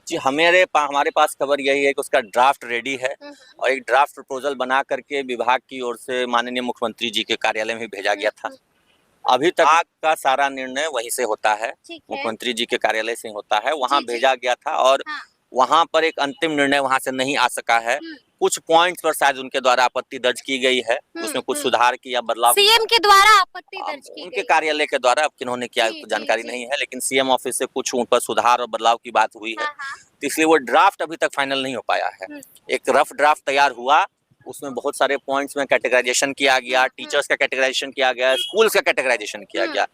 जी, हमारे पास खबर यही है कि उसका ड्राफ्ट रेडी है और एक ड्राफ्ट प्रपोजल बना करके विभाग की ओर से माननीय मुख्यमंत्री जी के कार्यालय में भेजा गया था। अभी तक विभाग का सारा निर्णय वहीं से होता है, मुख्यमंत्री जी के कार्यालय से होता है, वहाँ भेजा गया था और वहाँ पर एक अंतिम निर्णय वहाँ से नहीं आ सका है। कुछ पॉइंट्स पर शायद उनके द्वारा आपत्ति दर्ज की गई है, उसमें कुछ सुधार की या बदलाव सीएम के द्वारा आपत्ति दर्ज की उनके कार्यालय के द्वारा, अब किन्होंने किया जानकारी नहीं है, लेकिन सीएम ऑफिस से कुछ उन पर सुधार और बदलाव की बात हुई है, तो इसलिए वो ड्राफ्ट अभी तक फाइनल नहीं हो पाया है। एक रफ ड्राफ्ट तैयार हुआ, उसमें बहुत सारे पॉइंट्स में कैटेगराइजेशन किया गया, टीचर्स का कैटेगराइजेशन किया गया, स्कूल्स का कैटेगराइजेशन किया गया।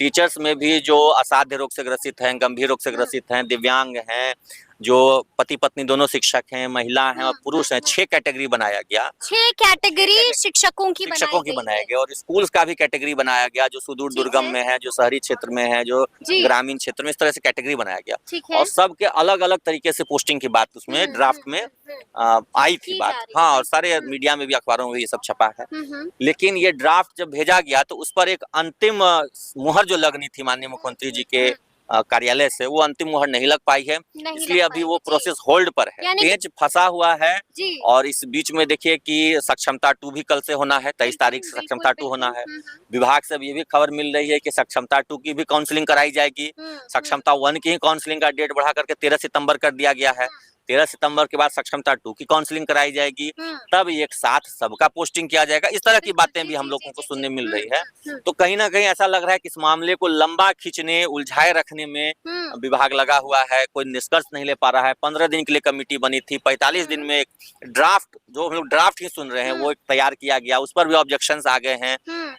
टीचर्स में भी जो असाध्य रोग से ग्रसित हैं, गंभीर रोग से ग्रसित हैं, दिव्यांग हैं, जो पति पत्नी दोनों शिक्षक हैं, महिला हैं और पुरुष हैं, 6 कैटेगरी बनाया गया। 6 कैटेगरी शिक्षकों की बनाया गया और स्कूल्स का भी कैटेगरी बनाया गया, जो सुदूर दुर्गम में है, जो शहरी क्षेत्र में है, जो ग्रामीण क्षेत्र में, इस तरह से कैटेगरी बनाया गया और सबके अलग अलग तरीके से पोस्टिंग की बात उसमें ड्राफ्ट में आई थी बात। हाँ, और सारे मीडिया में भी, अखबारों में भी ये सब छपा है। लेकिन ये ड्राफ्ट जब भेजा गया तो उस पर एक अंतिम मुहर जो लगनी थी माननीय मुख्यमंत्री जी के कार्यालय से, वो अंतिम मुहर नहीं लग पाई है, इसलिए अभी वो प्रोसेस होल्ड पर है, पेच फंसा हुआ है। और इस बीच में देखिए कि सक्षमता 2 भी कल से होना है, 23 तारीख से सक्षमता 2 होना है। विभाग से अब ये भी खबर मिल रही है कि सक्षमता 2 की भी काउंसलिंग कराई जाएगी। सक्षमता 1 की ही काउंसलिंग का डेट बढ़ा करके 13 सितंबर कर दिया गया है। 13 सितंबर के बाद सक्षमता 2 की काउंसलिंग कराई जाएगी, तब एक साथ सबका पोस्टिंग किया जाएगा। इस तरह की बातें भी हम लोगों को सुनने मिल रही है। तो कहीं ना कहीं ऐसा लग रहा है कि इस मामले को लंबा खींचने, उलझाए रखने में विभाग लगा हुआ है, कोई निष्कर्ष नहीं ले पा रहा है। 15 दिन के लिए कमेटी बनी थी, 45 दिन में एक ड्राफ्ट, जो हम लोग ड्राफ्ट ही सुन रहे हैं, वो एक तैयार किया गया, उस पर भी ऑब्जेक्शंस आ गए हैं,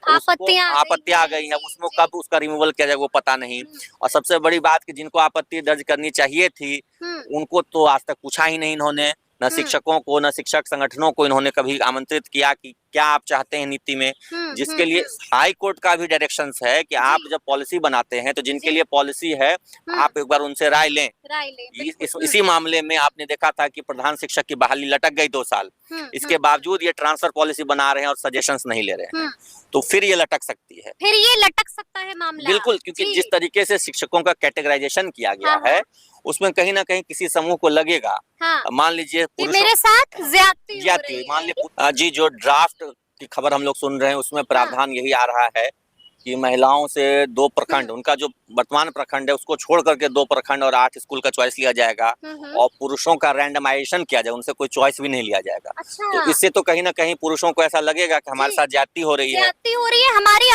आपत्तियां आ गई है, उसमें कब उसका रिमूवल किया जाएगा वो पता नहीं। और सबसे बड़ी बात कि जिनको आपत्ति दर्ज करनी चाहिए थी उनको तो आज तक पूछा ही नहीं इन्होंने, न शिक्षकों को, न शिक्षक संगठनों को इन्होंने कभी आमंत्रित किया कि क्या आप चाहते हैं नीति में, जिसके लिए हाई कोर्ट का भी डायरेक्शंस है कि आप जब पॉलिसी बनाते हैं तो जिनके लिए पॉलिसी है आप एक बार उनसे राय लें। इसी मामले में आपने देखा था कि प्रधान शिक्षक की बहाली लटक गई 2 साल, इसके बावजूद ये ट्रांसफर पॉलिसी बना रहे हैं और सजेशंस नहीं ले रहे हैं, तो फिर ये लटक सकती है, फिर ये लटक सकता है मामला। बिल्कुल, क्योंकि जिस तरीके से शिक्षकों का कैटेगराइजेशन किया गया है उसमें कहीं ना कहीं किसी समूह को लगेगा, मान लीजिए मेरे साथ ज्यादती हुई, मान लीजिए जी, जो ड्राफ्ट की खबर हम लोग सुन रहे हैं उसमें प्रावधान यही आ रहा है कि महिलाओं से 2 प्रखंड, उनका जो वर्तमान प्रखंड है उसको छोड़ करके 2 प्रखंड और 8 स्कूल का चॉइस लिया जाएगा और पुरुषों का रैंडमाइजेशन किया जाएगा, उनसे कोई चॉइस भी नहीं लिया जाएगा। तो इससे तो कहीं ना कहीं पुरुषों को ऐसा लगेगा कि हमारे साथ ज्यादती हो रही है, हमारी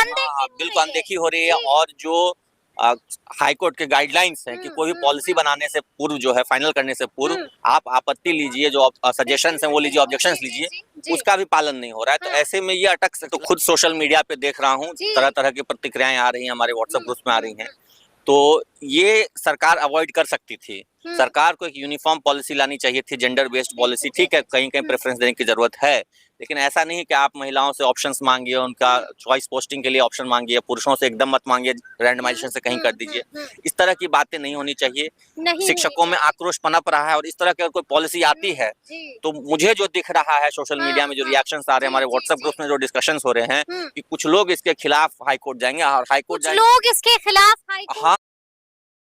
बिल्कुल अनदेखी हो रही है। और जो हाईकोर्ट के गाइडलाइंस हैं कि कोई भी पॉलिसी बनाने से पूर्व, जो है फाइनल करने से पूर्व, आप आपत्ति लीजिए, जो सजेशंस हैं वो लीजिए, ऑब्जेक्शंस लीजिए, उसका भी पालन नहीं हो रहा है। तो ऐसे में ये अटक सकते। तो खुद सोशल मीडिया पे देख रहा हूँ, तरह तरह की प्रतिक्रियाएं आ रही हैं, हमारे व्हाट्सएप ग्रुप में आ रही हैं। तो ये सरकार अवॉइड कर सकती थी, सरकार को एक यूनिफॉर्म पॉलिसी लानी चाहिए थी, जेंडर बेस्ड पॉलिसी। ठीक है, कहीं कहीं प्रेफरेंस देने की जरूरत है, लेकिन ऐसा नहीं है कि आप महिलाओं से ऑप्शंस मांगिए, उनका चॉइस पोस्टिंग के लिए ऑप्शन मांगिए, पुरुषों से एकदम मत मांगिए, रैंडमाइजेशन से कहीं कर दीजिए। इस तरह की बातें नहीं होनी चाहिए। शिक्षकों में आक्रोश पनप रहा है और इस तरह की कोई पॉलिसी आती है तो मुझे जो दिख रहा है सोशल मीडिया में, जो रिएक्शंस आ रहे हैं, हमारे व्हाट्सएप ग्रुप में जो डिस्कशंस हो रहे हैं कि कुछ लोग इसके खिलाफ हाईकोर्ट जाएंगे और हाईकोर्ट लोग इसके खिलाफ, हाँ,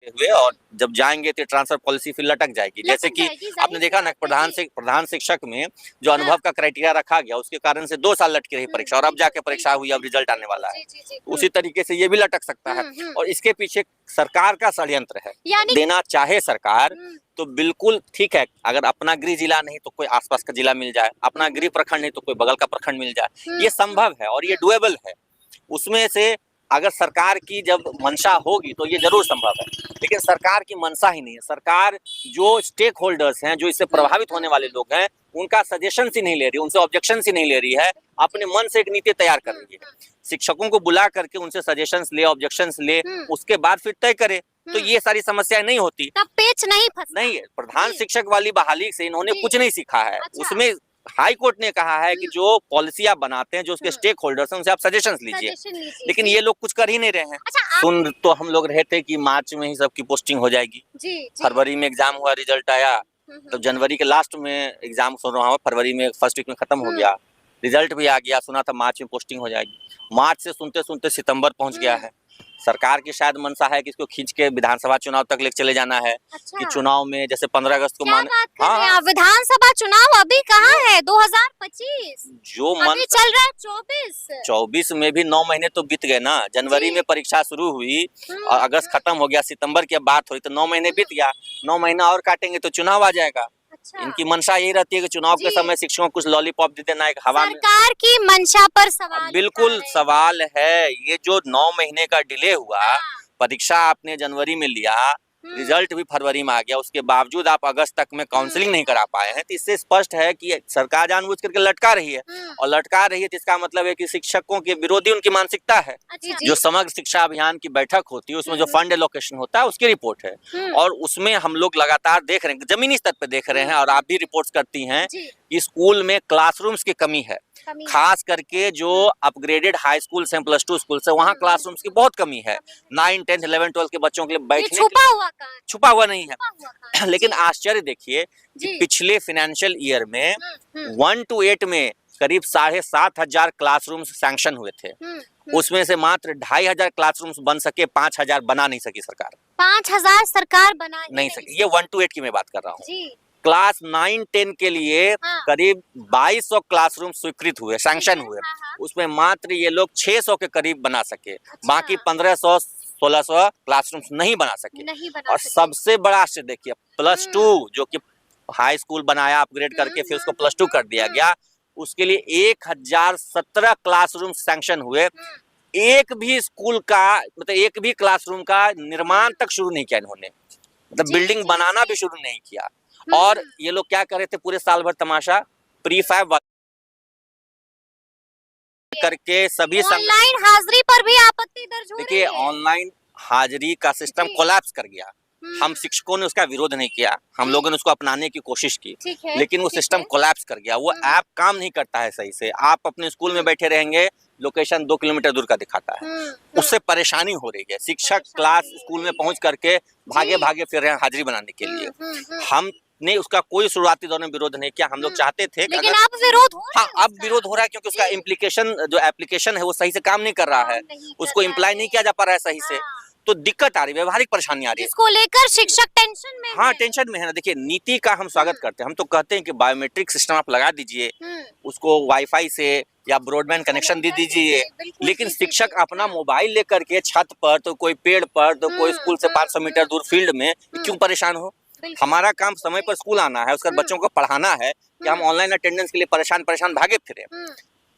हुए और जब जाएंगे तो ट्रांसफर पॉलिसी फिर लटक जाएगी। जैसे कि आपने देखा ना, प्रधान शिक्षक में जो अनुभव का क्राइटेरिया रखा गया उसके कारण से 2 साल लटकी रही परीक्षा और अब जाके परीक्षा हुई, अब रिजल्ट आने वाला है। उसी तरीके से ये भी लटक सकता है और इसके पीछे सरकार का षड्यंत्र है। देना चाहे सरकार तो बिल्कुल ठीक है, अगर अपना गृह जिला नहीं तो कोई आसपास का जिला मिल जाए, अपना गृह प्रखंड नहीं तो कोई बगल का प्रखंड मिल जाए, ये संभव है और ये डुएबल है। उसमें से अगर सरकार की जब मंशा होगी तो ये जरूर संभव है, लेकिन सरकार की मंशा ही नहीं है। सरकार जो स्टेक होल्डर्स हैं, जो इससे प्रभावित होने वाले लोग हैं, उनका सजेशन ही नहीं ले रही, उनसे ऑब्जेक्शन ही नहीं ले रही है, अपने मन से एक नीति तैयार कर रही है। शिक्षकों को बुला करके उनसे सजेशंस ले, ऑब्जेक्शंस ले, उसके बाद फिर तय करे तो ये सारी समस्याएं नहीं होती, तब पेच नहीं है। प्रधान शिक्षक वाली बहाली से इन्होंने कुछ नहीं सीखा है। उसमें हाई कोर्ट ने कहा है कि जो पॉलिसियां बनाते हैं, जो उसके स्टेक होल्डर्स हैं, उनसे आप सजेशंस लीजिए, लेकिन ये लोग कुछ कर ही नहीं रहे हैं। सुन तो हम लोग रहे थे कि मार्च में ही सबकी पोस्टिंग हो जाएगी, फरवरी में एग्जाम हुआ, रिजल्ट आया, तो जनवरी के लास्ट में एग्जाम सुन रहा हूँ, फरवरी में फर्स्ट वीक में खत्म हो गया, रिजल्ट भी आ गया, सुना था मार्च में पोस्टिंग हो जाएगी। मार्च से सुनते सुनते सितंबर पहुंच गया है, सरकार की शायद मंशा है कि इसको खींच के विधानसभा चुनाव तक लेके चले जाना है। अच्छा। कि चुनाव में जैसे 15 अगस्त को हाँ, विधानसभा चुनाव अभी कहाँ है 2025 जो अभी चल रहा है 24 में भी 9 महीने तो बीत गए ना। जनवरी में परीक्षा शुरू हुई और अगस्त खत्म हो गया, सितंबर की बात हो रही तो 9 महीने बीत गया। 9 महीना और काटेंगे तो चुनाव आ जाएगा। अच्छा। इनकी मंशा यही रहती है कि चुनाव के समय शिक्षकों को कुछ लॉलीपॉप दे देना, एक हवा में। सरकार की मंशा पर सवाल बिल्कुल सवाल है। ये जो 9 महीने का डिले हुआ, परीक्षा आपने जनवरी में लिया, रिजल्ट भी फरवरी में आ गया, उसके बावजूद आप अगस्त तक में काउंसलिंग नहीं करा पाए हैं, तो इससे स्पष्ट है कि सरकार जानबूझ करके लटका रही है। और लटका रही है तो इसका मतलब है कि शिक्षकों के विरोधी उनकी मानसिकता है। जो समग्र शिक्षा अभियान की बैठक होती है उसमें जो फंड एलोकेशन होता है उसकी रिपोर्ट है, और उसमें हम लोग लगातार देख रहे हैं, जमीनी स्तर पर देख रहे हैं, और आप भी रिपोर्ट करती हैं कि स्कूल में क्लासरूम्स की कमी है। खास करके जो अपग्रेडेड हाई स्कूल से प्लस 2 स्कूल से वहाँ क्लासरूम्स की बहुत कमी है। 9, 10, 11, 12 के बच्चों के लिए बैठने छुपा हुआ नहीं है। लेकिन आश्चर्य देखिए कि पिछले फाइनेंशियल ईयर में 1 to 8 में करीब 7,500 क्लासरूम्स सैंक्शन हुए थे। उसमें से मात्र 2,500 क्लासरूम्स बन सके, 5,000 बना नहीं सकी सरकार। 5,000 सरकार बना नहीं सकी। ये 1 to 8 की मैं बात कर रहा हूँ। क्लास 9, 10 के लिए करीब 2200 क्लासरूम स्वीकृत हुए, सैंक्शन हुए। उसमें मात्र ये लोग 600 के करीब बना सके। बाकी 1500 1600 क्लासरूम्स नहीं बना सके। और सबसे बड़ा आश्चर्य देखिए, प्लस 2 जो कि हाई स्कूल बनाया अपग्रेड करके फिर उसको प्लस 2 कर दिया गया, उसके लिए 1017 क्लासरूम सैंक्शन हुए। एक भी स्कूल का मतलब एक भी क्लासरूम का निर्माण तक शुरू नहीं किया इन्होंने, मतलब बिल्डिंग बनाना भी शुरू नहीं किया। और ये लोग क्या कर रहे थे पूरे साल भर तमाशा, प्रीफैब करके सभी ऑनलाइन हाजिरी पर भी आपत्ति दर्ज हो रही है। देखिए, ऑनलाइन हाजिरी का सिस्टम कोलैप्स कर गया। हम शिक्षकों ने उसका विरोध नहीं किया, हम लोगों ने उसको अपनाने की कोशिश की, लेकिन वो सिस्टम कोलैप्स कर गया। वो ऐप काम नहीं करता है सही से। आप अपने स्कूल में बैठे रहेंगे, लोकेशन 2 किलोमीटर दूर का दिखाता है, उससे परेशानी हो रही है। शिक्षक क्लास स्कूल में पहुंच करके भागे भागे फिर रहे हैं हाजिरी बनाने के लिए। हमने उसका कोई शुरुआती दौर में विरोध नहीं किया। हम लोग चाहते थे, लेकिन अब विरोध हो रहा है। हाँ, अब विरोध हो रहा है क्योंकि उसका इम्प्लीकेशन जो एप्लीकेशन है वो सही से काम नहीं कर रहा है, उसको इम्प्लाई नहीं किया जा पा रहा है सही से, तो दिक्कत आ रही है, व्यवहारिक परेशानी आ रही है। इसको लेकर शिक्षक टेंशन में हाँ, टेंशन में है ना। देखिए, नीति का हम स्वागत करते हैं। हम तो कहते हैं कि बायोमेट्रिक सिस्टम आप लगा दीजिए, उसको वाईफाई से या ब्रॉडबैंड कनेक्शन दे दीजिए, लेकिन शिक्षक अपना मोबाइल लेकर के छत पर तो कोई पेड़ पर तो कोई स्कूल से 500 मीटर दूर फील्ड में क्यों परेशान हो। हमारा काम समय पर स्कूल आना है, उसका बच्चों को पढ़ाना है, कि हम ऑनलाइन अटेंडेंस के लिए परेशान भागे फिरे।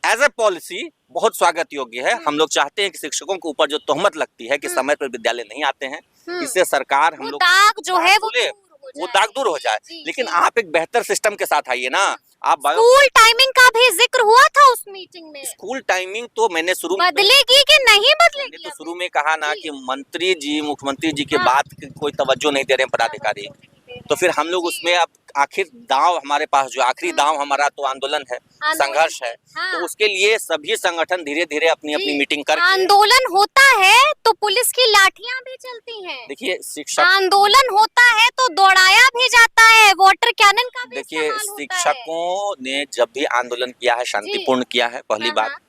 एज ए पॉलिसी बहुत स्वागत योग्य है। हम लोग चाहते हैं कि शिक्षकों के ऊपर जो तोहमत लगती है कि समय पर विद्यालय नहीं आते हैं, इससे सरकार हम लोग दाग जो है वो दाग दूर हो जाए। लेकिन आप एक बेहतर सिस्टम के साथ आइए ना। आप स्कूल टाइमिंग का भी जिक्र हुआ था उस मीटिंग में। स्कूल टाइमिंग तो मैंने शुरू बदलेगी कि नहीं बदलेगी? तो शुरू में कहा ना कि मंत्री जी, मुख्यमंत्री जी के बात की कोई तवज्जो नहीं दे रहे हैं पदाधिकारी, तो फिर हम लोग उसमें अब आखिर दांव हमारे पास जो आखिरी दांव हमारा तो आंदोलन है, संघर्ष है। तो उसके लिए सभी संगठन धीरे धीरे अपनी अपनी मीटिंग करके आंदोलन होता है तो पुलिस की लाठियां भी चलती हैं। देखिए, शिक्षक आंदोलन होता है तो दौड़ाया भी जाता है, वाटर कैनन का भी देखिए, शिक्षकों ने जब भी आंदोलन किया है शांतिपूर्ण किया है, पहली बात।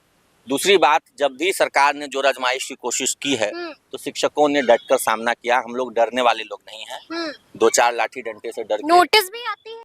दूसरी बात, जब भी सरकार ने जोर आजमाइश की कोशिश की है तो शिक्षकों ने डटकर सामना किया। हम लोग डरने वाले लोग नहीं हैं। 2-4 लाठी डंडे से डर के नोटिस भी आती है।